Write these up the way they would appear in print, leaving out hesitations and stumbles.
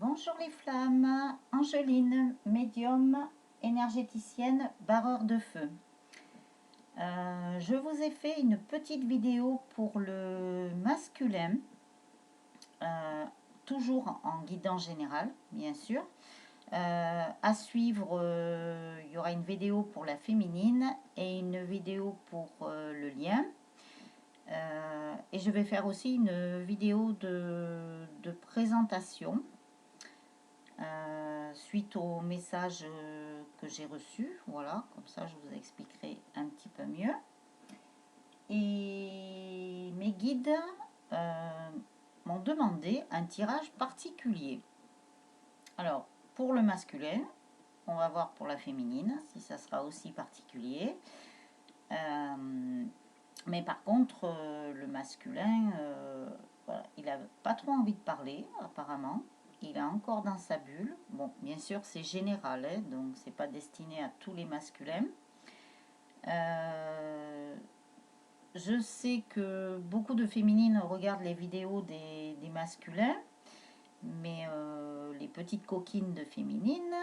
Bonjour les flammes, Angeline, médium, énergéticienne, barreur de feu. Je vous ai fait une petite vidéo pour le masculin, toujours en guidance générale, bien sûr. À suivre, il y aura une vidéo pour la féminine et une vidéo pour le lien. Et je vais faire aussi une vidéo de présentation suite au message que j'ai reçu. Voilà, comme ça je vous expliquerai un petit peu mieux. Et mes guides m'ont demandé un tirage particulier. Alors, pour le masculin, on va voir pour la féminine si ça sera aussi particulier. Mais par contre, le masculin, voilà, il n'a pas trop envie de parler, apparemment. Il est encore dans sa bulle. Bon, bien sûr, c'est général, hein, donc c'est pas destiné à tous les masculins. Je sais que beaucoup de féminines regardent les vidéos des masculins, mais les petites coquines de féminines,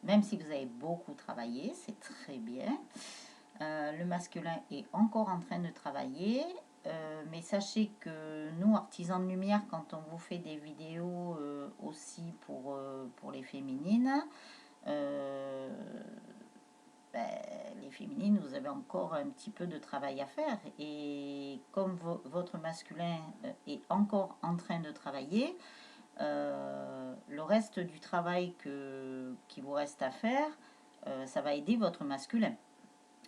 même si vous avez beaucoup travaillé, c'est très bien. Le masculin est encore en train de travailler, mais sachez que nous, artisans de lumière, quand on vous fait des vidéos aussi pour les féminines, les féminines, vous avez encore un petit peu de travail à faire. Et comme votre masculin est encore en train de travailler, le reste du travail qui vous reste à faire, ça va aider votre masculin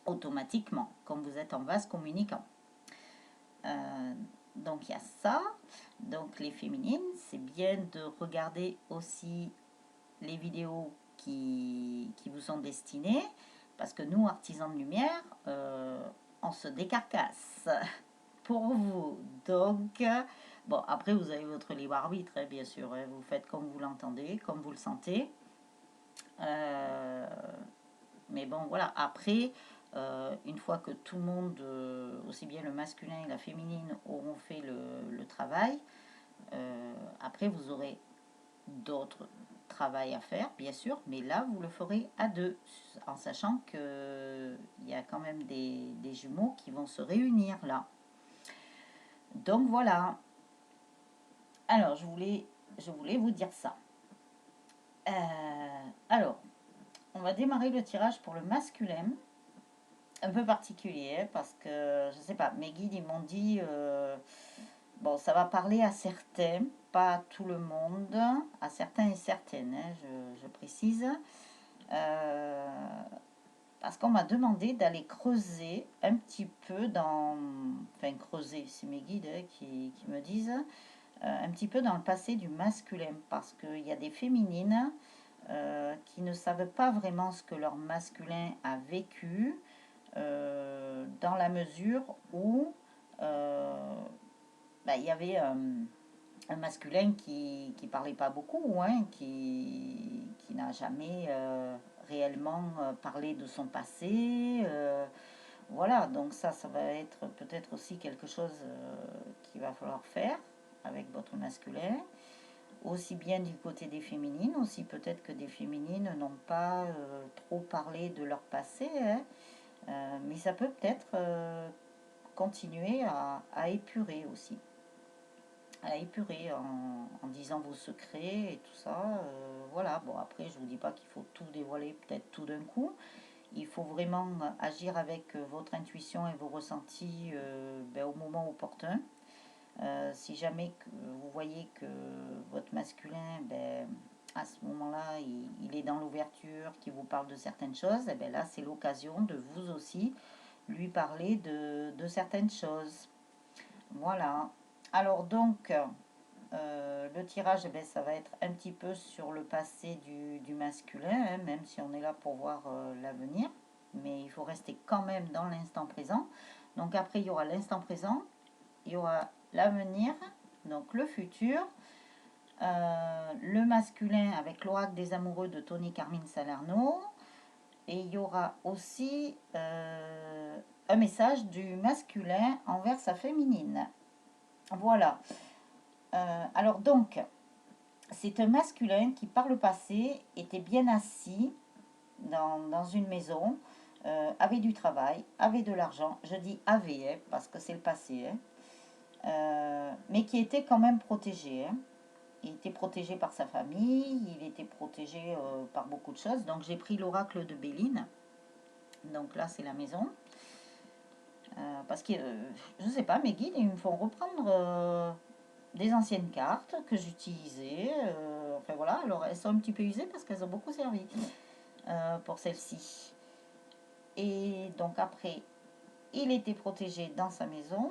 automatiquement, comme vous êtes en vase communicant. Donc il y a ça. Donc les féminines, c'est bien de regarder aussi les vidéos qui vous sont destinées, parce que nous, artisans de lumière, on se décarcasse pour vous. Donc, bon, après vous avez votre libre arbitre, hein, bien sûr, hein, vous faites comme vous l'entendez, comme vous le sentez. Mais bon, voilà, après, une fois que tout le monde, aussi bien le masculin et la féminine, auront fait le travail, après vous aurez d'autres travail à faire, bien sûr, mais là, vous le ferez à deux, en sachant qu'il y a quand même des jumeaux qui vont se réunir là. Donc voilà. Alors, je voulais vous dire ça. Alors, on va démarrer le tirage pour le masculin. Un peu particulier, hein, parce que, je sais pas, mes guides, ils m'ont dit... bon, ça va parler à certains, pas à tout le monde, à certains et certaines, hein, je précise. Parce qu'on m'a demandé d'aller creuser un petit peu dans... Enfin, creuser, c'est mes guides hein, qui me disent, un petit peu dans le passé du masculin. Parce qu'il y a des féminines qui ne savent pas vraiment ce que leur masculin a vécu, dans la mesure où il y avait un masculin qui parlait pas beaucoup, hein, qui n'a jamais réellement parlé de son passé. Voilà, donc ça va être peut-être aussi quelque chose qu'il va falloir faire avec votre masculin. Aussi bien du côté des féminines, aussi peut-être que des féminines n'ont pas trop parlé de leur passé, hein, mais ça peut peut-être continuer à épurer aussi. À épurer en disant vos secrets et tout ça. Voilà, bon après je vous dis pas qu'il faut tout dévoiler peut-être tout d'un coup. Il faut vraiment agir avec votre intuition et vos ressentis au moment opportun. Si jamais que vous voyez que votre masculin, à ce moment-là, il est dans l'ouverture, qu'il vous parle de certaines choses, et là c'est l'occasion de vous aussi lui parler de certaines choses. Voilà. Alors donc, le tirage, ça va être un petit peu sur le passé du masculin, hein, même si on est là pour voir l'avenir. Mais il faut rester quand même dans l'instant présent. Donc après, il y aura l'instant présent, il y aura l'avenir, donc le futur, le masculin avec l'oracle des amoureux de Tony Carmine Salerno. Et il y aura aussi un message du masculin envers sa féminine. Voilà. Alors donc, c'est un masculin qui, par le passé, était bien assis dans une maison, avait du travail, avait de l'argent. Je dis avait, hein, parce que c'est le passé, hein. Mais qui était quand même protégé, hein. Il était protégé par sa famille, il était protégé par beaucoup de choses. Donc j'ai pris l'oracle de Béline. Donc là, c'est la maison. Parce que, je ne sais pas, mes guides, ils me font reprendre des anciennes cartes que j'utilisais. Enfin voilà, alors elles sont un petit peu usées parce qu'elles ont beaucoup servi pour celle-ci. Et donc après, il était protégé dans sa maison.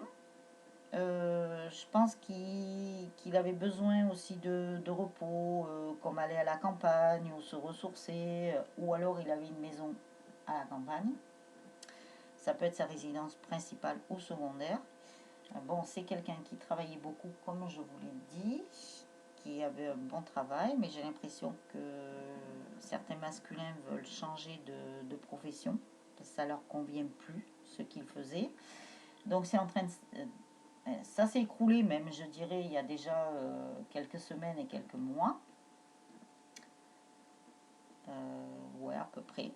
Je pense qu'il avait besoin aussi de repos, comme aller à la campagne ou se ressourcer, ou alors il avait une maison à la campagne. Ça peut être sa résidence principale ou secondaire. Bon, c'est quelqu'un qui travaillait beaucoup, comme je vous l'ai dit, qui avait un bon travail, mais j'ai l'impression que certains masculins veulent changer de profession, parce que ça leur convient plus ce qu'ils faisaient. Donc c'est en train de... Ça s'est écroulé même, je dirais, il y a déjà quelques semaines et quelques mois. Ouais, à peu près.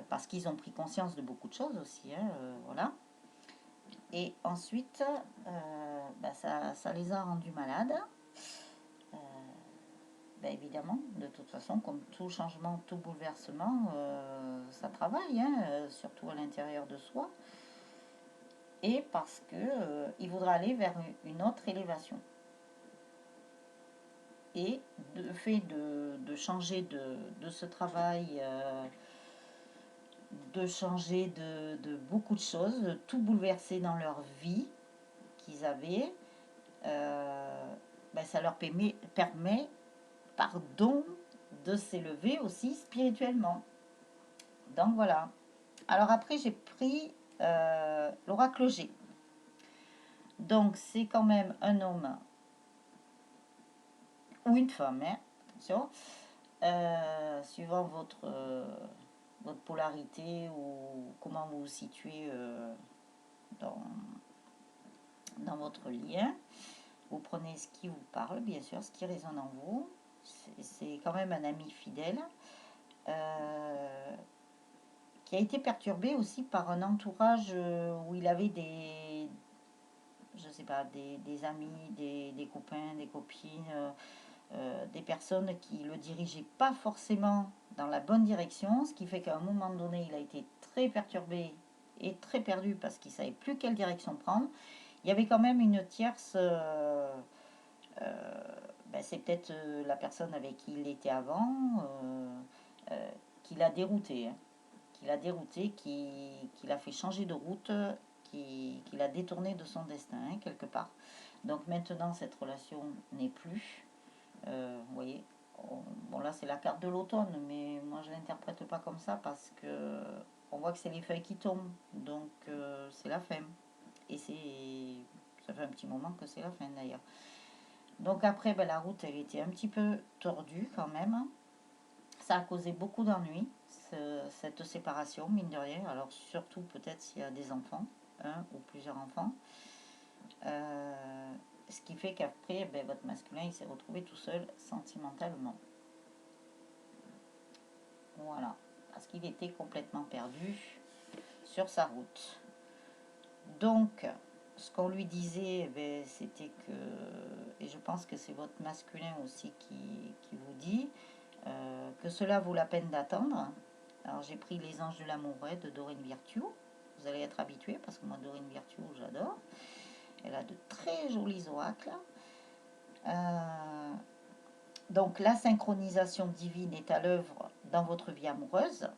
Parce qu'ils ont pris conscience de beaucoup de choses aussi, hein, voilà. Et ensuite, ça les a rendus malades. Évidemment, de toute façon, comme tout changement, tout bouleversement, ça travaille, hein, surtout à l'intérieur de soi. Et parce que il voudra aller vers une autre élévation. Et le fait de changer de ce travail, de changer de beaucoup de choses, de tout bouleverser dans leur vie qu'ils avaient, ça leur permet, pardon, de s'élever aussi spirituellement. Donc voilà. Alors après, j'ai pris l'oracle G. Donc c'est quand même un homme ou une femme, hein, attention, suivant votre polarité ou comment vous vous situez dans, dans votre lien. Vous prenez ce qui vous parle, bien sûr, ce qui résonne en vous. C'est quand même un ami fidèle qui a été perturbé aussi par un entourage où il avait je sais pas, des amis, des copains, des copines, des personnes qui le dirigeaient pas forcément dans la bonne direction, ce qui fait qu'à un moment donné, il a été très perturbé et très perdu parce qu'il savait plus quelle direction prendre. Il y avait quand même une tierce, c'est peut-être la personne avec qui il était avant, qui l'a dérouté, hein, qui l'a fait changer de route, qui l'a détourné de son destin, hein, quelque part. Donc maintenant, cette relation n'est plus. Vous voyez, bon là c'est la carte de l'automne, mais moi je l'interprète pas comme ça parce que on voit que c'est les feuilles qui tombent, donc c'est la fin. Et ça fait un petit moment que c'est la fin d'ailleurs. Donc après, la route elle était un petit peu tordue quand même. Ça a causé beaucoup d'ennuis, cette séparation, mine de rien. Alors surtout peut-être s'il y a des enfants, un ou plusieurs enfants. Ce qui fait qu'après, votre masculin, il s'est retrouvé tout seul sentimentalement. Voilà, parce qu'il était complètement perdu sur sa route. Donc, ce qu'on lui disait, c'était que, et je pense que c'est votre masculin aussi qui vous dit, que cela vaut la peine d'attendre. Alors j'ai pris Les Anges de l'amour de Doreen Virtue. Vous allez être habitué parce que moi Doreen Virtue j'adore. Elle a de très jolis oracles. Donc la synchronisation divine est à l'œuvre dans votre vie amoureuse.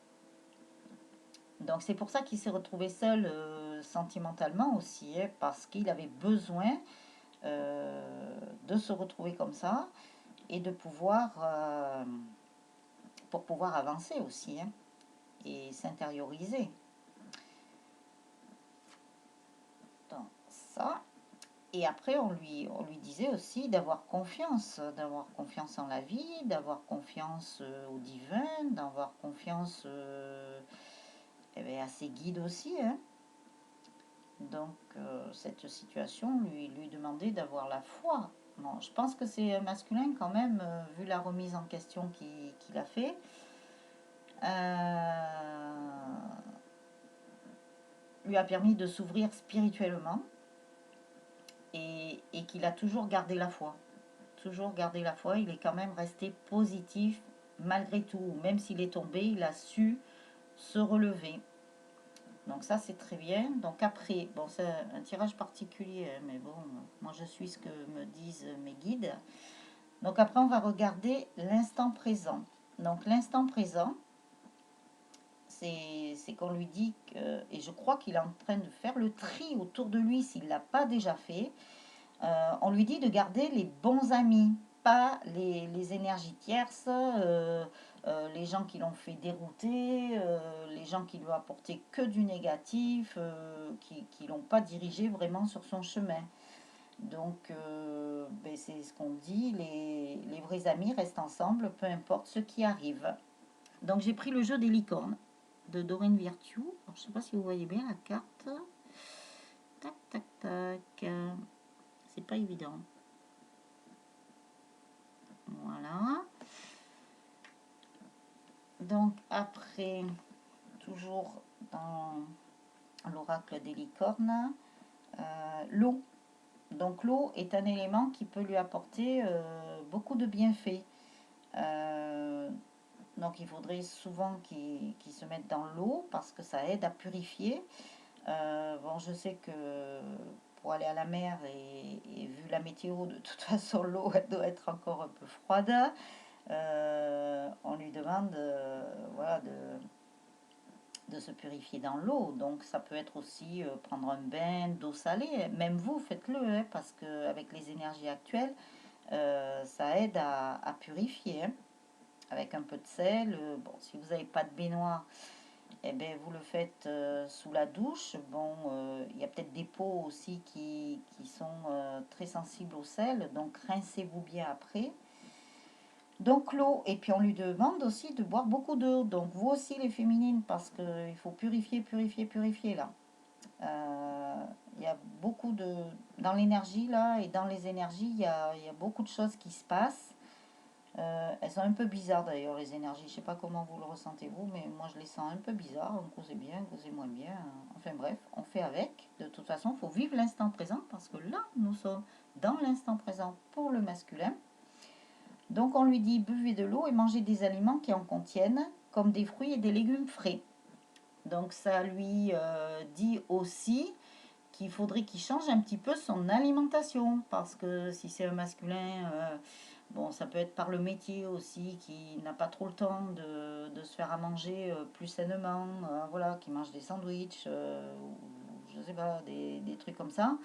Donc c'est pour ça qu'il s'est retrouvé seul sentimentalement aussi, hein, parce qu'il avait besoin de se retrouver comme ça et de pour pouvoir avancer aussi, hein, et s'intérioriser dans ça. Et après, on lui disait aussi d'avoir confiance en la vie, d'avoir confiance au divin, d'avoir confiance à ses guides aussi, hein. Donc, cette situation lui demandait d'avoir la foi Bon, je pense que c'est masculin quand même, vu la remise en question qu'il a fait. Lui a permis de s'ouvrir spirituellement et qu'il a toujours gardé la foi. Toujours gardé la foi, il est quand même resté positif malgré tout. Même s'il est tombé, il a su se relever. Donc ça, c'est très bien. Donc après, bon, c'est un tirage particulier, mais bon, moi je suis ce que me disent mes guides. Donc après, on va regarder l'instant présent. Donc l'instant présent, c'est qu'on lui dit que, et je crois qu'il est en train de faire le tri autour de lui s'il ne l'a pas déjà fait. On lui dit de garder les bons amis, pas les énergies tierces, les gens qui l'ont fait dérouter, les gens qui lui ont apporté que du négatif, qui ne l'ont pas dirigé vraiment sur son chemin. Donc, ben, c'est ce qu'on dit, les vrais amis restent ensemble, peu importe ce qui arrive. Donc, j'ai pris le jeu des licornes de Doreen Virtue. Alors, je ne sais pas si vous voyez bien la carte. Tac, tac, tac. C'est pas évident. Voilà. Donc après, toujours dans l'oracle des licornes, l'eau. Donc l'eau est un élément qui peut lui apporter beaucoup de bienfaits. Donc il faudrait souvent qu'il se mette dans l'eau parce que ça aide à purifier. Bon, je sais que pour aller à la mer et vu la météo, de toute façon l'eau elle doit être encore un peu froide. On lui demande voilà, de se purifier dans l'eau. Donc ça peut être aussi prendre un bain d'eau salée. Même vous, faites-le, hein, parce qu'avec les énergies actuelles, ça aide à purifier. Hein, avec un peu de sel. Bon, si vous n'avez pas de baignoire, eh ben, vous le faites sous la douche. Bon, il y a peut-être des peaux aussi qui sont très sensibles au sel. Donc rincez-vous bien après. Donc l'eau, et puis on lui demande aussi de boire beaucoup d'eau. Donc vous aussi les féminines, parce qu'il faut purifier, purifier, purifier là. Il y a beaucoup de... Dans l'énergie là, et dans les énergies, il y a beaucoup de choses qui se passent. Elles sont un peu bizarres d'ailleurs les énergies. Je sais pas comment vous le ressentez vous, mais moi je les sens un peu bizarres. Un coup c'est bien, un coup c'est moins bien. Enfin bref, on fait avec. De toute façon, il faut vivre l'instant présent parce que là, nous sommes dans l'instant présent pour le masculin. Donc on lui dit buvez de l'eau et mangez des aliments qui en contiennent, comme des fruits et des légumes frais. Donc ça lui dit aussi qu'il faudrait qu'il change un petit peu son alimentation, parce que si c'est un masculin, bon, ça peut être par le métier aussi, qui n'a pas trop le temps de se faire à manger plus sainement, voilà, qui mange des sandwichs, ou je sais pas, des trucs comme ça.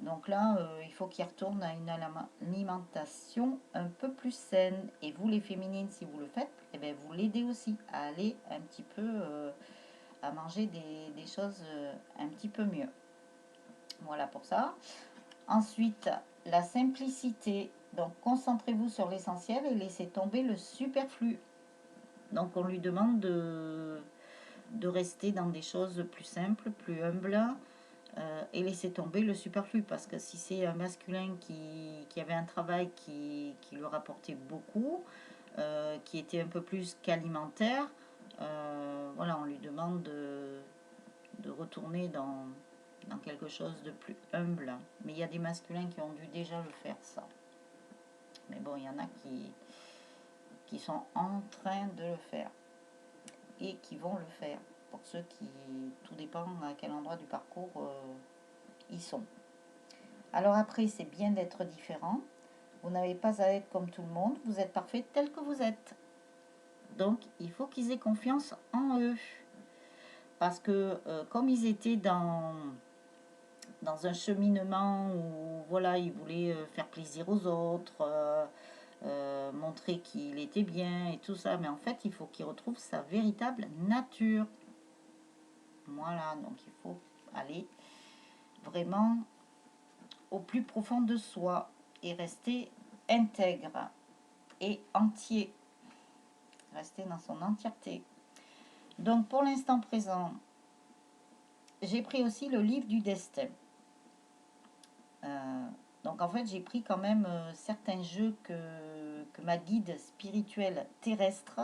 Donc là, il faut qu'il retourne à une alimentation un peu plus saine. Et vous, les féminines, si vous le faites, eh bien, vous l'aidez aussi à aller un petit peu à manger des choses un petit peu mieux. Voilà pour ça. Ensuite, la simplicité. Donc, concentrez-vous sur l'essentiel et laissez tomber le superflu. Donc, on lui demande de rester dans des choses plus simples, plus humbles, et laisser tomber le superflu. Parce que si c'est un masculin qui avait un travail qui lui rapportait beaucoup, qui était un peu plus qu'alimentaire, voilà, on lui demande de retourner dans quelque chose de plus humble. Mais il y a des masculins qui ont dû déjà le faire, ça. Mais bon, il y en a qui sont en train de le faire et qui vont le faire. Pour ceux qui, tout dépend à quel endroit du parcours ils sont. Alors après, c'est bien d'être différent. Vous n'avez pas à être comme tout le monde. Vous êtes parfait tel que vous êtes. Donc, il faut qu'ils aient confiance en eux. Parce que comme ils étaient dans un cheminement où voilà, il voulait faire plaisir aux autres, montrer qu'il était bien et tout ça. Mais en fait, il faut qu'il retrouve sa véritable nature. Voilà, donc il faut aller vraiment au plus profond de soi et rester intègre et entier. Rester dans son entièreté. Donc pour l'instant présent, j'ai pris aussi le livre du destin. Donc en fait, j'ai pris quand même certains jeux que ma guide spirituelle terrestre,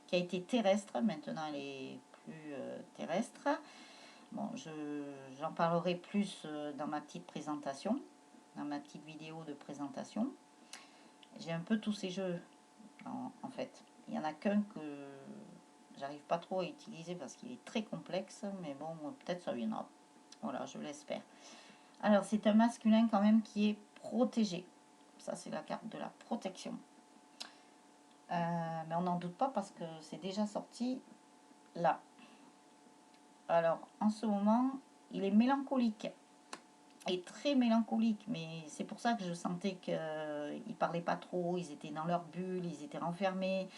qui a été terrestre, maintenant elle est plus terrestre. Bon, j'en parlerai plus dans ma petite présentation, dans ma petite vidéo de présentation. J'ai un peu tous ces jeux en fait. Il n'y en a qu'un que j'arrive pas trop à utiliser parce qu'il est très complexe, mais bon, peut-être ça viendra. Voilà, je l'espère. Alors, c'est un masculin quand même qui est protégé. Ça, c'est la carte de la protection. Mais on n'en doute pas parce que c'est déjà sorti là. Alors, en ce moment, il est mélancolique. Et très mélancolique, mais c'est pour ça que je sentais qu'ils ne parlaient pas trop, ils étaient dans leur bulle, ils étaient renfermés,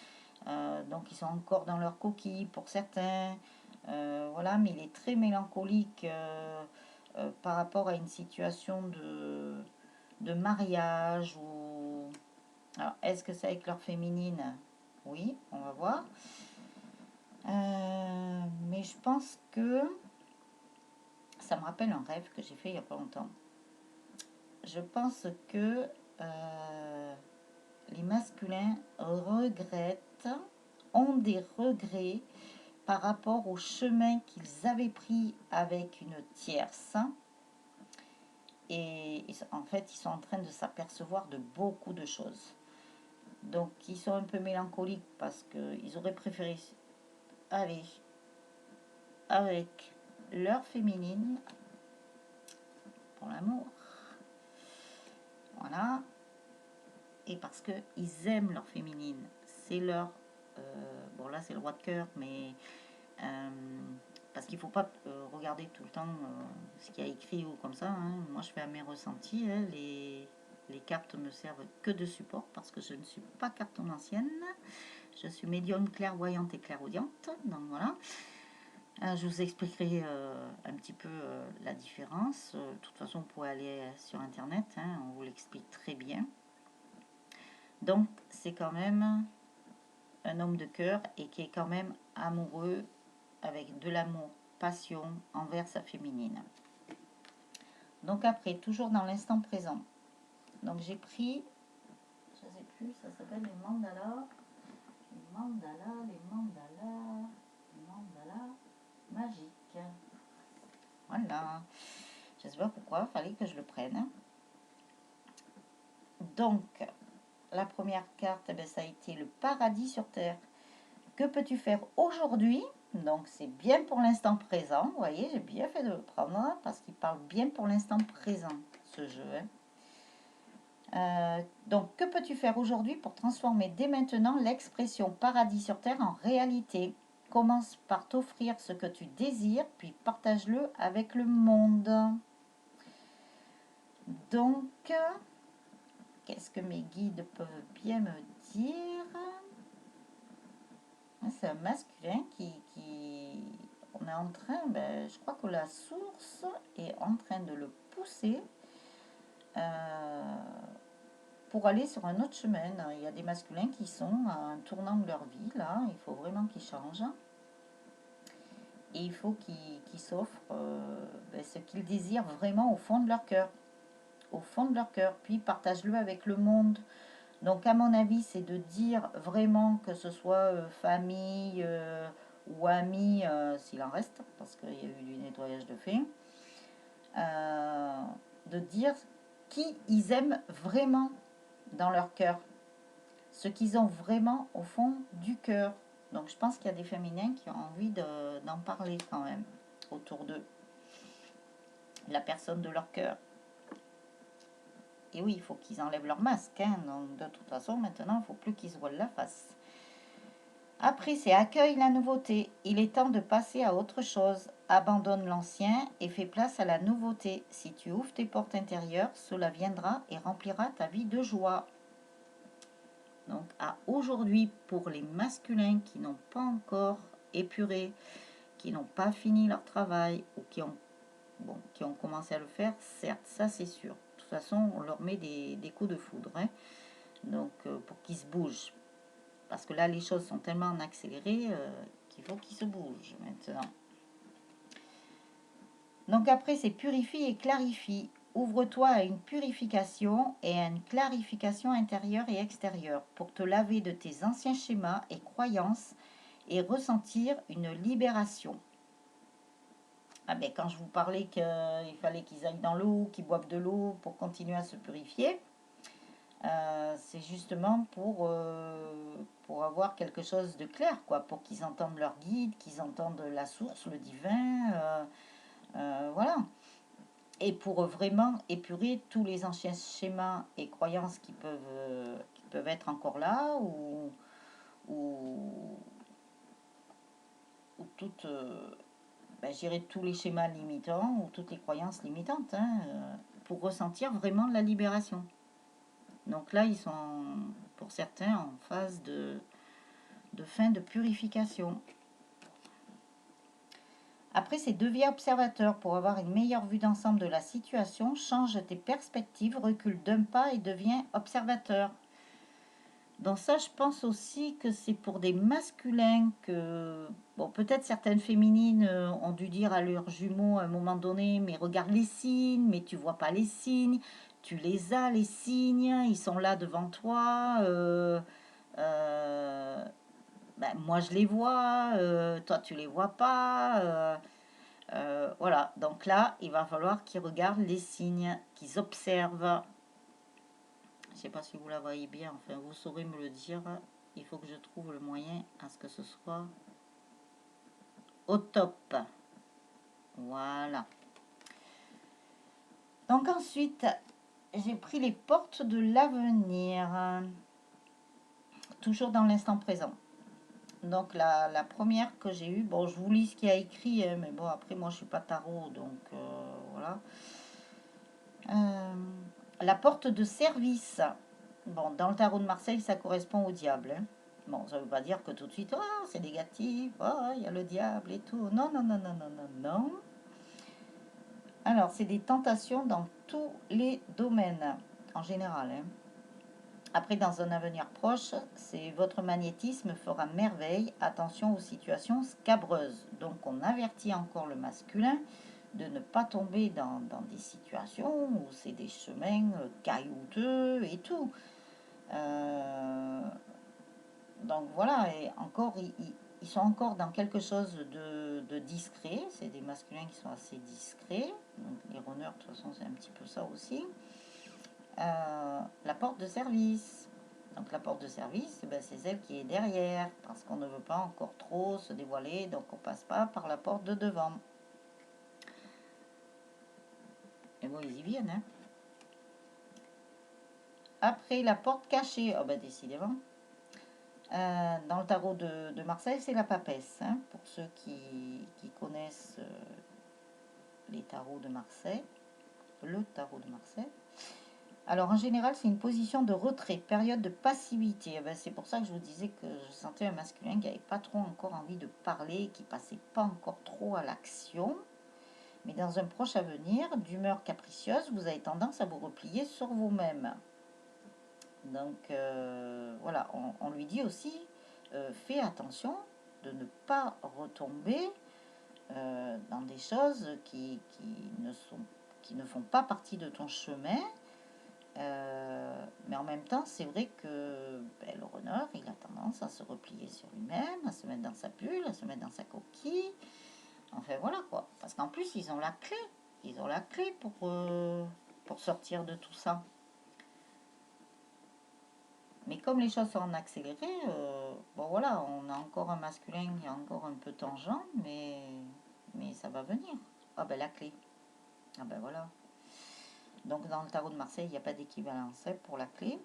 donc ils sont encore dans leur coquille pour certains. Voilà, mais il est très mélancolique par rapport à une situation de mariage ou... Alors, est-ce que c'est avec leur féminine? Oui, on va voir. Mais je pense que ça me rappelle un rêve que j'ai fait il n'y a pas longtemps. Je pense que les masculins regrettent, ont des regrets par rapport au chemin qu'ils avaient pris avec une tierce. Et en fait, ils sont en train de s'apercevoir de beaucoup de choses. Donc, ils sont un peu mélancoliques parce qu'ils auraient préféré aller avec leur féminine pour l'amour. Voilà. Et parce qu'ils aiment leur féminine. C'est leur... bon, là, c'est le roi de cœur, mais... parce qu'il ne faut pas regarder tout le temps ce qu'il y a écrit ou comme ça. Hein. Moi, je fais à mes ressentis. Hein. Les cartes me servent que de support parce que je ne suis pas cartomancienne. Je suis médium, clairvoyante et clairaudiente. Donc voilà. Je vous expliquerai un petit peu la différence. De toute façon, vous pouvez aller sur Internet. Hein, on vous l'explique très bien. Donc, c'est quand même un homme de cœur et qui est quand même amoureux avec de l'amour, passion envers sa féminine. Donc après, toujours dans l'instant présent. Donc j'ai pris, je ne sais plus, ça s'appelle les mandalas. Les mandalas, les mandalas, les mandalas magiques. Voilà. Je ne sais pas pourquoi, il fallait que je le prenne. Donc, la première carte, eh bien, ça a été le paradis sur terre. Que peux-tu faire aujourd'hui? Donc, c'est bien pour l'instant présent. Vous voyez, j'ai bien fait de le prendre parce qu'il parle bien pour l'instant présent, ce jeu. Hein. Donc, que peux-tu faire aujourd'hui pour transformer dès maintenant l'expression paradis sur terre en réalité? Commence par t'offrir ce que tu désires, puis partage-le avec le monde. Donc, qu'est-ce que mes guides peuvent bien me dire? C'est un masculin on est en train, je crois que la source est en train de le pousser pour aller sur un autre chemin. Il y a des masculins qui sont à un tournant de leur vie, là, il faut vraiment qu'ils changent. Et il faut qu'ils s'offrent ce qu'ils désirent vraiment au fond de leur cœur. Au fond de leur cœur, puis partage-le avec le monde. Donc, à mon avis, c'est de dire vraiment que ce soit famille ou amis, s'il en reste, parce qu'il y a eu du nettoyage de fait, de dire qui ils aiment vraiment dans leur cœur, ce qu'ils ont vraiment au fond du cœur. Donc, je pense qu'il y a des féminins qui ont envie d'en parler quand même autour d'eux, la personne de leur cœur. Et oui, il faut qu'ils enlèvent leur masque. Hein. Donc, de toute façon, maintenant, il ne faut plus qu'ils se voilent la face. Après, c'est accueille la nouveauté. Il est temps de passer à autre chose. Abandonne l'ancien et fais place à la nouveauté. Si tu ouvres tes portes intérieures, cela viendra et remplira ta vie de joie. Donc, à aujourd'hui, pour les masculins qui n'ont pas encore épuré, qui n'ont pas fini leur travail ou qui ont commencé à le faire, certes, ça c'est sûr. De toute façon, on leur met des coups de foudre. Hein. Donc, pour qu'ils se bougent. Parce que là, les choses sont tellement en accéléré qu'il faut qu'ils se bougent maintenant. Donc après, c'est purifie et clarifie. Ouvre-toi à une purification et à une clarification intérieure et extérieure pour te laver de tes anciens schémas et croyances et ressentir une libération. Ah ben, quand je vous parlais qu'il fallait qu'ils aillent dans l'eau, qu'ils boivent de l'eau pour continuer à se purifier, c'est justement pour avoir quelque chose de clair, quoi, pour qu'ils entendent leur guide, qu'ils entendent la source, le divin, voilà. Et pour vraiment épurer tous les anciens schémas et croyances qui peuvent être encore là, ou, ou toutes, ben, je dirais tous les schémas limitants, ou toutes les croyances limitantes, hein, pour ressentir vraiment la libération. Donc là, ils sont, pour certains, en phase de fin de purification. Après, c'est deviens observateur pour avoir une meilleure vue d'ensemble de la situation, change tes perspectives, recule d'un pas et deviens observateur. Donc ça, je pense aussi que c'est pour des masculins que, bon, peut-être certaines féminines ont dû dire à leurs jumeaux à un moment donné, mais regarde les signes, mais tu vois pas les signes, tu les as les signes, ils sont là devant toi. Euh, ben, moi je les vois, toi tu les vois pas. Voilà, donc là, il va falloir qu'ils regardent les signes, qu'ils observent. Je ne sais pas si vous la voyez bien, enfin vous saurez me le dire. Il faut que je trouve le moyen à ce que ce soit au top. Voilà. Donc ensuite, j'ai pris les portes de l'avenir, toujours dans l'instant présent. Donc la première que j'ai eue, bon je vous lis ce qu'il y a écrit, hein, mais bon après moi je suis pas tarot, donc voilà. La porte de service. Bon, dans le tarot de Marseille, ça correspond au diable, hein. Bon, ça ne veut pas dire que tout de suite, oh, c'est négatif, oh, il y a le diable et tout. Non, non, non, non, non, non, non. Alors, c'est des tentations dans tous les domaines, en général, hein. Après, dans un avenir proche, c'est votre magnétisme fera merveille. Attention aux situations scabreuses. Donc, on avertit encore le masculin de ne pas tomber dans des situations où c'est des chemins caillouteux et tout. Donc voilà, et encore, ils sont encore dans quelque chose de discret. C'est des masculins qui sont assez discrets. Donc les runners, de toute façon, c'est un petit peu ça aussi. La porte de service. Donc la porte de service, ben, c'est celle qui est derrière, parce qu'on ne veut pas encore trop se dévoiler, donc on passe pas par la porte de devant. Et bon, ils y viennent, hein. Après, la porte cachée, oh ben décidément. Dans le tarot de Marseille, c'est la papesse, hein, pour ceux qui connaissent les tarots de Marseille, le tarot de Marseille. Alors en général, c'est une position de retrait, période de passivité. Eh ben, c'est pour ça que je vous disais que je sentais un masculin qui n'avait pas trop encore envie de parler, qui passait pas encore trop à l'action. Mais dans un proche avenir, d'humeur capricieuse, vous avez tendance à vous replier sur vous-même. Donc voilà, on lui dit aussi, fais attention de ne pas retomber dans des choses qui ne font pas partie de ton chemin. Mais en même temps, c'est vrai que ben, le runner, il a tendance à se replier sur lui-même, à se mettre dans sa bulle, à se mettre dans sa coquille. Enfin voilà quoi. Parce qu'en plus, ils ont la clé. Ils ont la clé pour sortir de tout ça. Mais comme les choses sont en accéléré, bon voilà, on a encore un masculin qui est encore un peu tangent, mais ça va venir. Ah ben la clé. Ah ben voilà. Donc dans le tarot de Marseille, il n'y a pas d'équivalence pour la clé.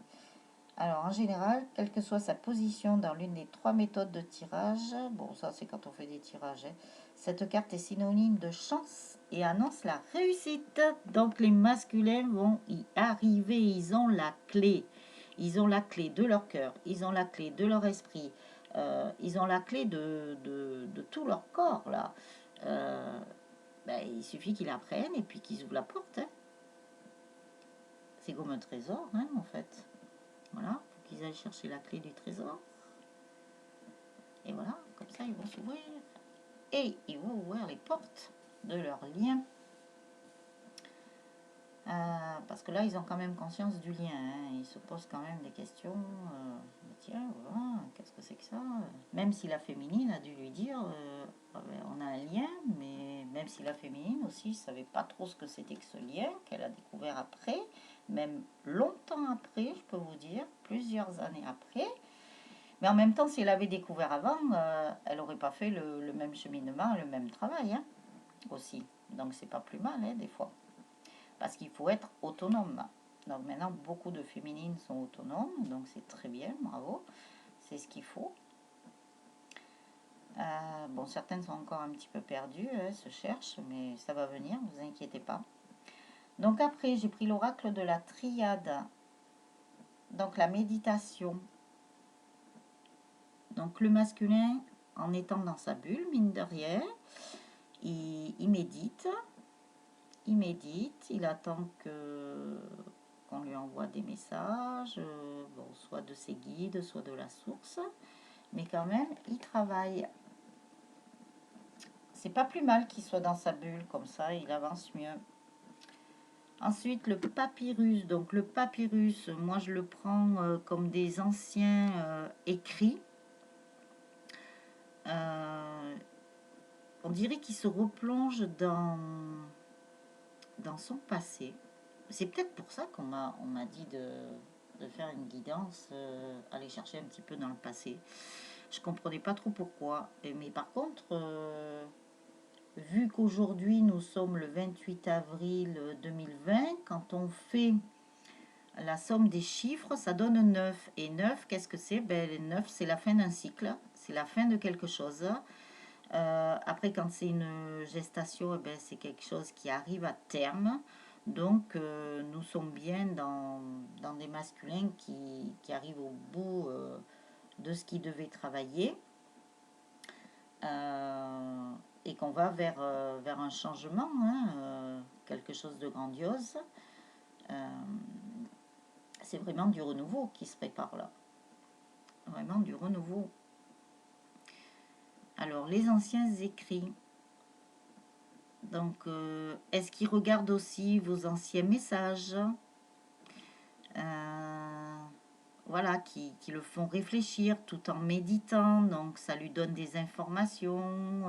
Alors en général, quelle que soit sa position dans l'une des trois méthodes de tirage, bon ça c'est quand on fait des tirages, hein, cette carte est synonyme de chance et annonce la réussite. Donc les masculins vont y arriver, ils ont la clé. Ils ont la clé de leur cœur, ils ont la clé de leur esprit, ils ont la clé de tout leur corps là. Ben, il suffit qu'ils la prennent et puis qu'ils ouvrent la porte, hein. C'est comme un trésor, hein, en fait. Voilà, faut qu'ils aillent chercher la clé du trésor. Et voilà, comme ça ils vont s'ouvrir. Et ils vont ouvrir les portes de leur lien. Parce que là, ils ont quand même conscience du lien, hein. Ils se posent quand même des questions. Tiens, voilà, qu'est-ce que c'est que ça? Même si la féminine a dû lui dire, ah ben, on a un lien, mais même si la féminine aussi ne savait pas trop ce que c'était que ce lien, qu'elle a découvert après, même longtemps après, je peux vous dire, plusieurs années après. Mais en même temps, si elle avait découvert avant, elle n'aurait pas fait le même cheminement, le même travail, hein, aussi. Donc c'est pas plus mal, hein, des fois. Parce qu'il faut être autonome. Donc maintenant, beaucoup de féminines sont autonomes, donc c'est très bien, bravo. C'est ce qu'il faut. Bon, certaines sont encore un petit peu perdues, se cherchent, mais ça va venir, ne vous inquiétez pas. Donc après, j'ai pris l'oracle de la triade. Donc la méditation. Donc le masculin, en étant dans sa bulle, mine de rien, il médite. Il médite, il attend qu'on lui envoie des messages, bon, soit de ses guides, soit de la source. Mais quand même, il travaille. C'est pas plus mal qu'il soit dans sa bulle, comme ça, il avance mieux. Ensuite, le papyrus. Donc, le papyrus, moi, je le prends comme des anciens écrits. On dirait qu'il se replonge dans son passé. C'est peut-être pour ça qu'on m'a dit de faire une guidance, aller chercher un petit peu dans le passé. Je comprenais pas trop pourquoi. Mais par contre, vu qu'aujourd'hui nous sommes le 28 avril 2020, quand on fait la somme des chiffres, ça donne 9. Et 9, qu'est-ce que c'est? Ben, 9, c'est la fin d'un cycle, c'est la fin de quelque chose. Après, quand c'est une gestation, eh ben, c'est quelque chose qui arrive à terme. Donc, nous sommes bien dans des masculins qui arrivent au bout de ce qu'ils devaient travailler. Et qu'on va vers un changement, hein, quelque chose de grandiose. C'est vraiment du renouveau qui se prépare là. Vraiment du renouveau. Alors, les anciens écrits. Donc, est-ce qu'ils regardent aussi vos anciens messages? Voilà, qui le font réfléchir tout en méditant. Donc, ça lui donne des informations.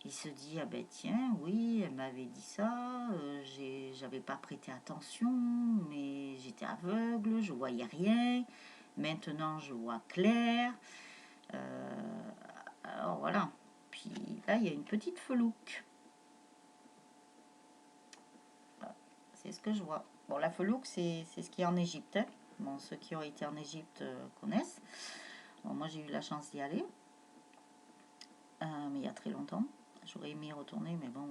Il se dit, ah ben tiens, oui, elle m'avait dit ça, j'avais pas prêté attention, mais j'étais aveugle, je voyais rien. Maintenant, je vois clair. Alors voilà. Puis là, il y a une petite felouque. C'est ce que je vois. Bon, la felouque, c'est ce qui est en Égypte, hein. Bon, ceux qui ont été en Égypte connaissent. Bon, moi, j'ai eu la chance d'y aller. Mais il y a très longtemps. J'aurais aimé y retourner, mais bon,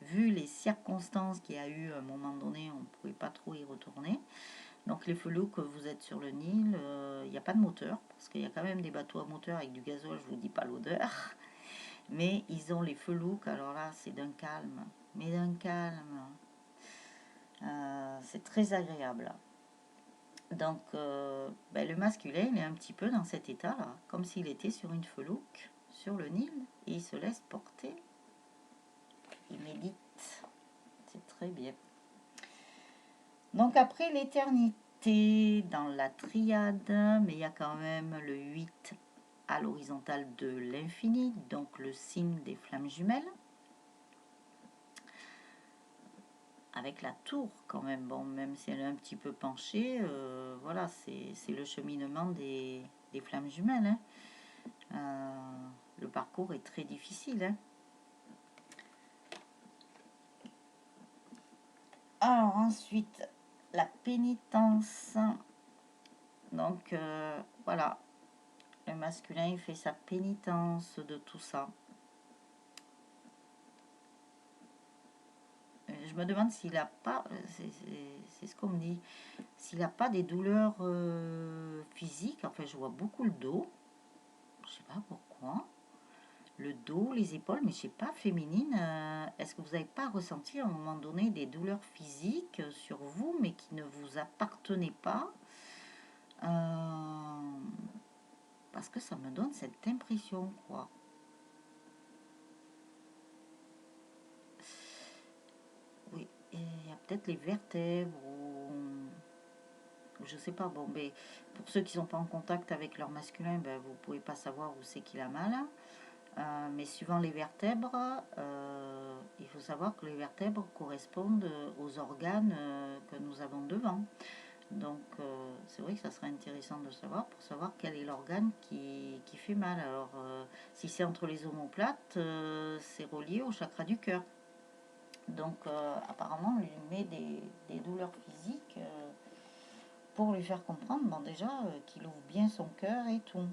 vu les circonstances qu'il y a eu à un moment donné, on ne pouvait pas trop y retourner. Donc les felouks, vous êtes sur le Nil, il n'y a pas de moteur, parce qu'il y a quand même des bateaux à moteur avec du gasoil, je vous dis pas l'odeur. Mais ils ont les felouks, alors là, c'est d'un calme. Mais d'un calme. C'est très agréable. Donc, ben, le masculin, il est un petit peu dans cet état-là, comme s'il était sur une felouque, sur le Nil, et il se laisse porter. Il médite. C'est très bien. Donc, après l'éternité, dans la triade, mais il y a quand même le 8 à l'horizontale de l'infini, donc le signe des flammes jumelles. Avec la tour quand même, bon, même si elle est un petit peu penchée, voilà, c'est le cheminement des flammes jumelles, hein. Le parcours est très difficile, hein. Alors ensuite, la pénitence. Donc voilà, le masculin il fait sa pénitence de tout ça. Je me demande s'il n'a pas, c'est ce qu'on me dit, s'il n'a pas des douleurs physiques. Enfin, je vois beaucoup le dos. Je sais pas pourquoi. Le dos, les épaules, mais je sais pas, féminine. Est-ce que vous n'avez pas ressenti à un moment donné des douleurs physiques sur vous, mais qui ne vous appartenaient pas? Parce que ça me donne cette impression, quoi. Oui, et a peut-être les vertèbres ou je sais pas. Bon, mais pour ceux qui sont pas en contact avec leur masculin, ben, vous pouvez pas savoir où c'est qu'il a mal. Mais suivant les vertèbres, il faut savoir que les vertèbres correspondent aux organes que nous avons devant. Donc c'est vrai que ça serait intéressant de savoir pour savoir quel est l'organe qui fait mal. Alors si c'est entre les omoplates, c'est relié au chakra du cœur. Donc apparemment, on lui met des douleurs physiques pour lui faire comprendre, bon, déjà, qu'il ouvre bien son cœur et tout.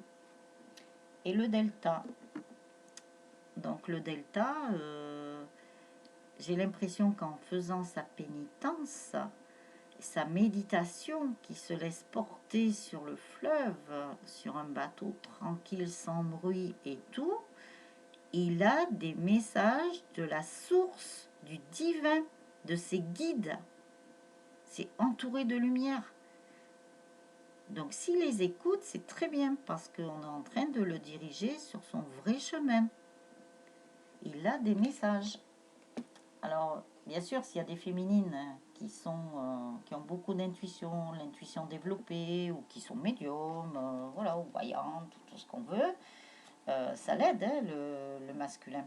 Et le delta. Donc le delta, j'ai l'impression qu'en faisant sa pénitence, sa méditation qui se laisse porter sur le fleuve, sur un bateau tranquille, sans bruit et tout, il a des messages de la source, du divin, de ses guides. C'est entouré de lumière. Donc s'il les écoute, c'est très bien parce qu'on est en train de le diriger sur son vrai chemin. Il a des messages. Alors, bien sûr, s'il y a des féminines qui ont beaucoup d'intuition, l'intuition développée, ou qui sont médiums, voilà, ou voyantes, tout ce qu'on veut, ça l'aide, hein, le masculin.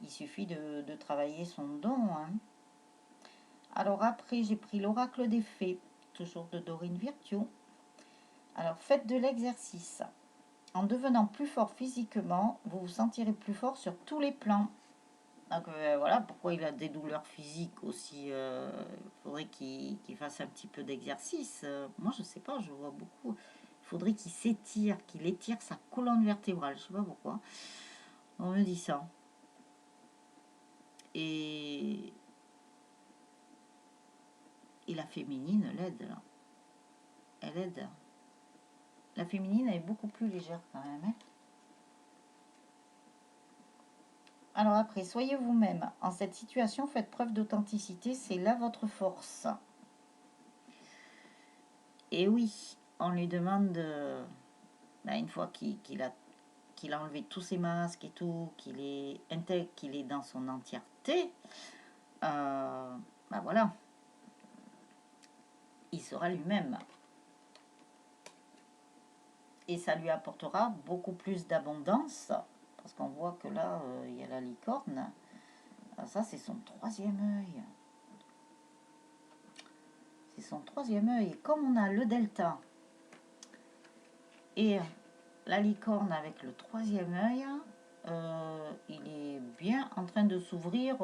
Il suffit de travailler son don. Hein. Alors après, j'ai pris l'oracle des fées, toujours de Dorine Virtue. Alors, faites de l'exercice. En devenant plus fort physiquement, vous vous sentirez plus fort sur tous les plans. Donc voilà pourquoi il a des douleurs physiques aussi. Il faudrait qu'il fasse un petit peu d'exercice. Moi, je sais pas, je vois beaucoup. Il faudrait qu'il s'étire, qu'il étire sa colonne vertébrale. Je sais pas pourquoi. On me dit ça. Et la féminine l'aide, là. Elle aide. La féminine, elle est beaucoup plus légère quand même. Hein. Alors après, soyez vous-même. En cette situation, faites preuve d'authenticité. C'est là votre force. Et oui, on lui demande, une fois qu'il a enlevé tous ses masques et tout, qu'il est intègre, qu'il est dans son entièreté, voilà, il sera lui-même. Et ça lui apportera beaucoup plus d'abondance, parce qu'on voit que là, il y a la licorne. Ça, c'est son troisième œil. C'est son troisième œil. Et comme on a le delta et la licorne avec le troisième œil, il est bien en train de s'ouvrir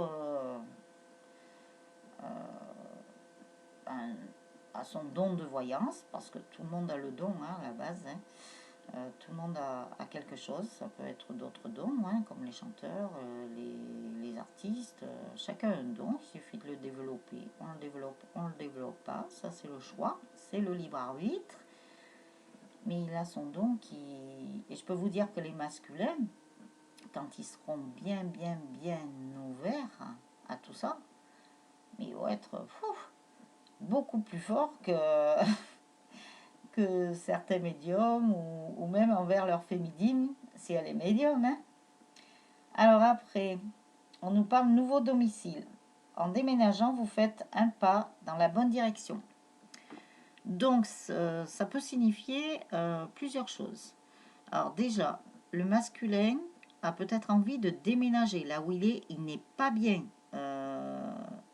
à son don de voyance, parce que tout le monde a le don hein, à la base. Hein. Tout le monde a quelque chose. Ça peut être d'autres dons, hein, comme les chanteurs, les artistes. Chacun a un don, il suffit de le développer. On le développe pas. Ça, c'est le choix. C'est le libre arbitre. Mais il a son don qui... Et je peux vous dire que les masculins, quand ils seront bien ouverts à tout ça, mais ils vont être beaucoup plus forts que certains médiums ou même envers leur féminine, si elle est médium. Hein. Alors après, on nous parle nouveau domicile. En déménageant, vous faites un pas dans la bonne direction. Donc, ça peut signifier plusieurs choses. Alors déjà, le masculin a peut-être envie de déménager. Là où il n'est pas bien.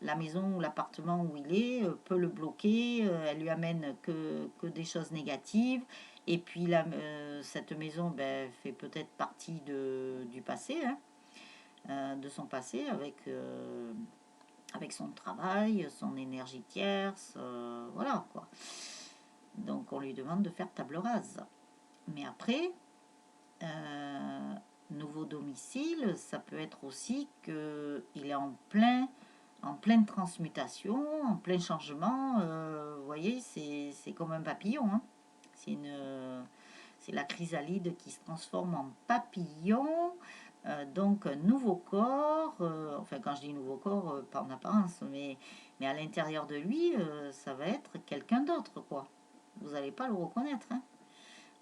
La maison ou l'appartement où il est peut le bloquer. Elle lui amène que des choses négatives. Et puis, cette maison fait peut-être partie du passé, hein, de son passé avec son travail, son énergie tierce. Voilà quoi. Donc, on lui demande de faire table rase. Mais après... nouveau domicile, ça peut être aussi qu'il est en pleine transmutation, en plein changement. Vous voyez, c'est comme un papillon. Hein. C'est la chrysalide qui se transforme en papillon. Donc un nouveau corps, enfin quand je dis nouveau corps, pas en apparence, mais à l'intérieur de lui, ça va être quelqu'un d'autre, quoi. Vous n'allez pas le reconnaître. Hein.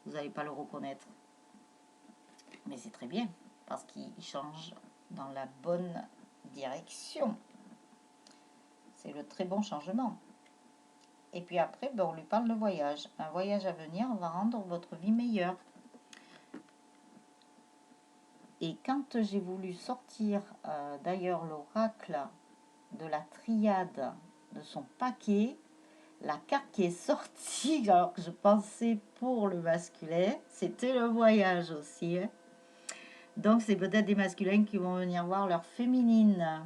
Vous n'allez pas le reconnaître. Mais c'est très bien, parce qu'il change dans la bonne direction. c'est le très bon changement. Et puis après, ben, on lui parle de voyage. Un voyage à venir va rendre votre vie meilleure. Et quand j'ai voulu sortir d'ailleurs l'oracle de la triade de son paquet, la carte qui est sortie, alors que je pensais pour le masculin, c'était le voyage aussi. Hein. Donc c'est peut-être des masculins qui vont venir voir leur féminine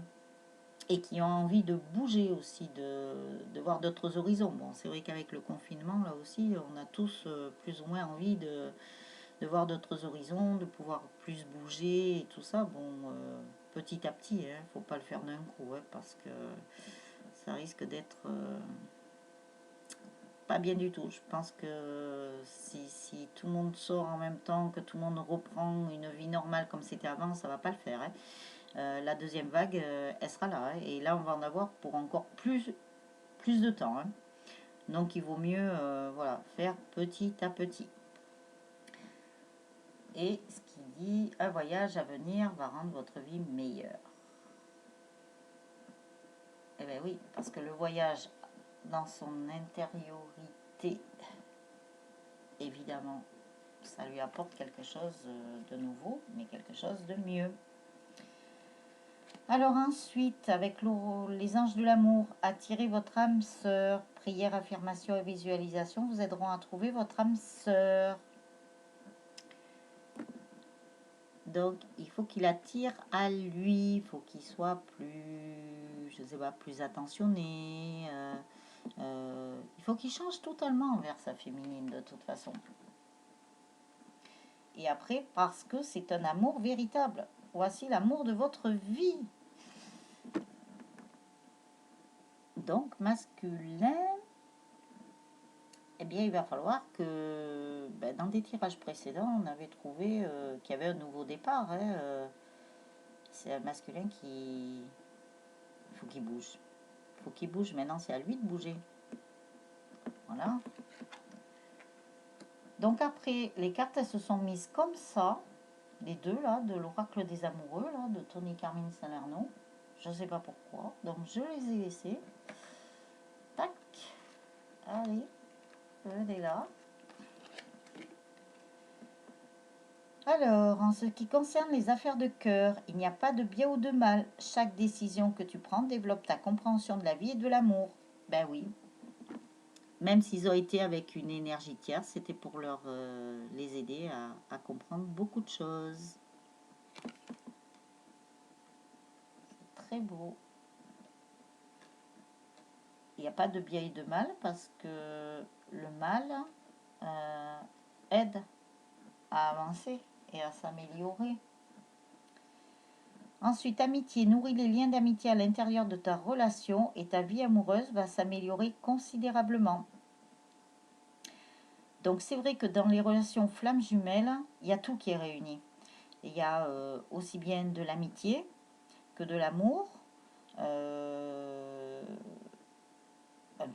et qui ont envie de bouger aussi, de voir d'autres horizons. Bon, c'est vrai qu'avec le confinement, là aussi, on a tous plus ou moins envie de voir d'autres horizons, de pouvoir plus bouger et tout ça. Bon, petit à petit, hein, faut pas le faire d'un coup, hein, parce que ça risque d'être pas bien du tout. Je pense que si tout le monde sort en même temps, que tout le monde reprend une vie normale comme c'était avant, ça va pas le faire. Hein. La deuxième vague, elle sera là. Hein, et là, on va en avoir pour encore plus de temps. Hein. Donc, il vaut mieux voilà, faire petit à petit. Et ce qui dit, un voyage à venir va rendre votre vie meilleure. Eh bien oui, parce que le voyage dans son intériorité, évidemment, ça lui apporte quelque chose de nouveau, mais quelque chose de mieux. Alors ensuite, avec les anges de l'amour, attirez votre âme sœur. Prière, affirmation et visualisation vous aideront à trouver votre âme sœur. Donc, il faut qu'il attire à lui, il faut qu'il soit plus, je sais pas, plus attentionné. Il faut qu'il change totalement envers sa féminine de toute façon. Et après, parce que c'est un amour véritable. Voici l'amour de votre vie. Donc, masculin, eh bien, il va falloir que, dans des tirages précédents, on avait trouvé qu'il y avait un nouveau départ. Hein, c'est un masculin qui... Il faut qu'il bouge. Il faut qu'il bouge. Maintenant, c'est à lui de bouger. Voilà. Donc après, les cartes, elles se sont mises comme ça. Les deux, là, de l'oracle des amoureux, là, de Tony Carmine Salerno. Je ne sais pas pourquoi. Donc, je les ai laissés. Tac. Allez. Venez là. Alors, en ce qui concerne les affaires de cœur, il n'y a pas de bien ou de mal. Chaque décision que tu prends développe ta compréhension de la vie et de l'amour. Ben oui. Même s'ils ont été avec une énergie tierce, c'était pour les aider à comprendre beaucoup de choses. Très beau. Il n'y a pas de bien et de mal parce que le mal aide à avancer et à s'améliorer. Ensuite, amitié. Nourris les liens d'amitié à l'intérieur de ta relation et ta vie amoureuse va s'améliorer considérablement. Donc c'est vrai que dans les relations flammes jumelles, il y a tout qui est réuni. Il y a aussi bien de l'amitié que de l'amour, un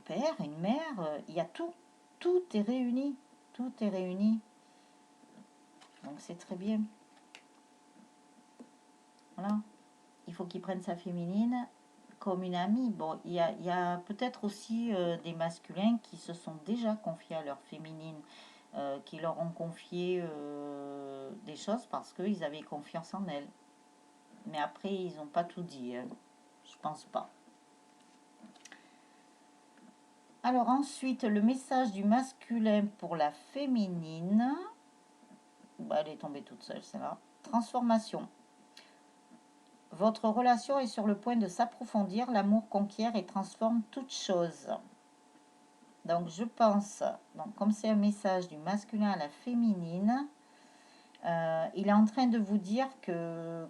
père, une mère, il y a tout. Tout est réuni. Tout est réuni. Donc c'est très bien. Voilà. Il faut qu'il prenne sa féminine comme une amie. Bon, il y a peut-être aussi des masculins qui se sont déjà confiés à leur féminine, qui leur ont confié des choses parce qu'ils avaient confiance en elles. Mais après, ils n'ont pas tout dit. Hein. Je pense pas. Alors ensuite, le message du masculin pour la féminine. Bah, elle est tombée toute seule, c'est là. Transformation. Votre relation est sur le point de s'approfondir. L'amour conquiert et transforme toute chose. Donc je pense, donc comme c'est un message du masculin à la féminine, il est en train de vous dire que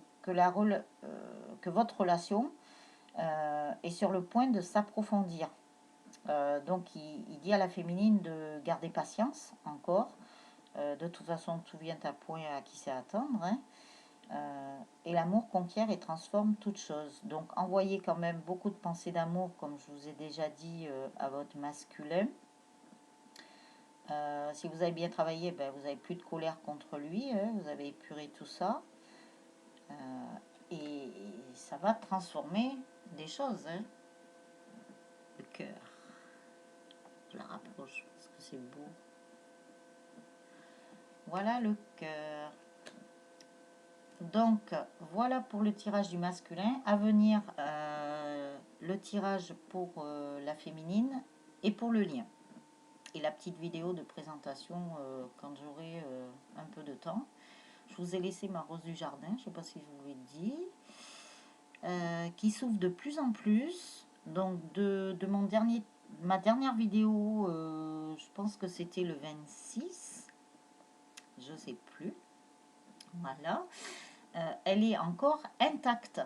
votre relation est sur le point de s'approfondir. Donc il dit à la féminine de garder patience encore. De toute façon, tout vient à point à qui sait attendre. Hein. Et l'amour conquiert et transforme toute chose. Donc envoyez quand même beaucoup de pensées d'amour, comme je vous ai déjà dit, à votre masculin. Si vous avez bien travaillé, vous n'avez plus de colère contre lui, hein, vous avez épuré tout ça. Et ça va transformer des choses. Hein. le cœur. Je la rapproche parce que c'est beau. Voilà le cœur. Donc, voilà pour le tirage du masculin. À venir, le tirage pour la féminine et pour le lien. Et la petite vidéo de présentation quand j'aurai un peu de temps. Je vous ai laissé ma rose du jardin, je ne sais pas si je vous l'ai dit, qui s'ouvre de plus en plus. Donc, de ma dernière vidéo, je pense que c'était le 26, je ne sais plus. Voilà. Elle est encore intacte.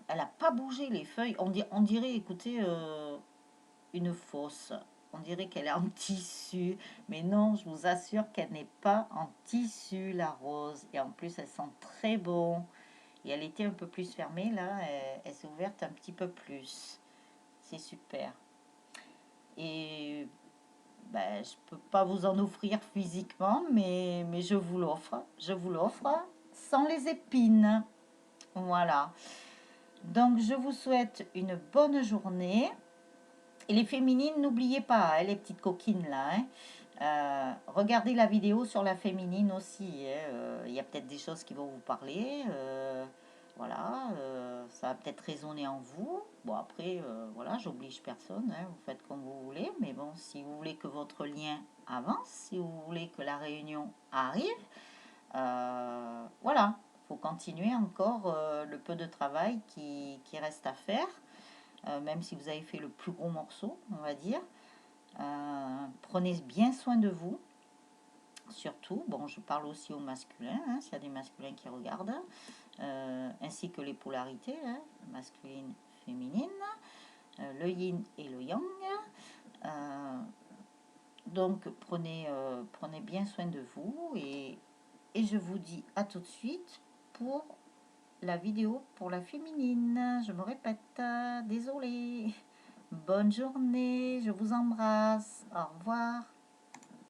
Elle n'a pas bougé les feuilles. On dirait, écoutez, une fausse. On dirait qu'elle est en tissu. Mais non, je vous assure qu'elle n'est pas en tissu, la rose. Et en plus, elle sent très bon. Et elle était un peu plus fermée, là. Elle s'est ouverte un petit peu plus. C'est super. Et ben, je peux pas vous en offrir physiquement, mais je vous l'offre. Je vous l'offre sans les épines. Voilà. Donc, je vous souhaite une bonne journée. Et les féminines, n'oubliez pas, hein, les petites coquines là, hein, regardez la vidéo sur la féminine aussi. Hein, il y a peut-être des choses qui vont vous parler. Voilà, ça va peut-être résonner en vous. Bon, après, voilà, j'oblige personne. Hein, vous faites comme vous voulez. Mais bon, si vous voulez que votre lien avance, si vous voulez que la réunion arrive, voilà, il faut continuer encore le peu de travail qui reste à faire. Même si vous avez fait le plus gros morceau, on va dire. Prenez bien soin de vous, surtout. Bon, je parle aussi au masculin, hein, s'il y a des masculins qui regardent, ainsi que les polarités, hein, masculine, féminine, le yin et le yang. Donc, prenez bien soin de vous et je vous dis à tout de suite pour la vidéo pour la féminine. Je me répète, désolée. Bonne journée, je vous embrasse. Au revoir.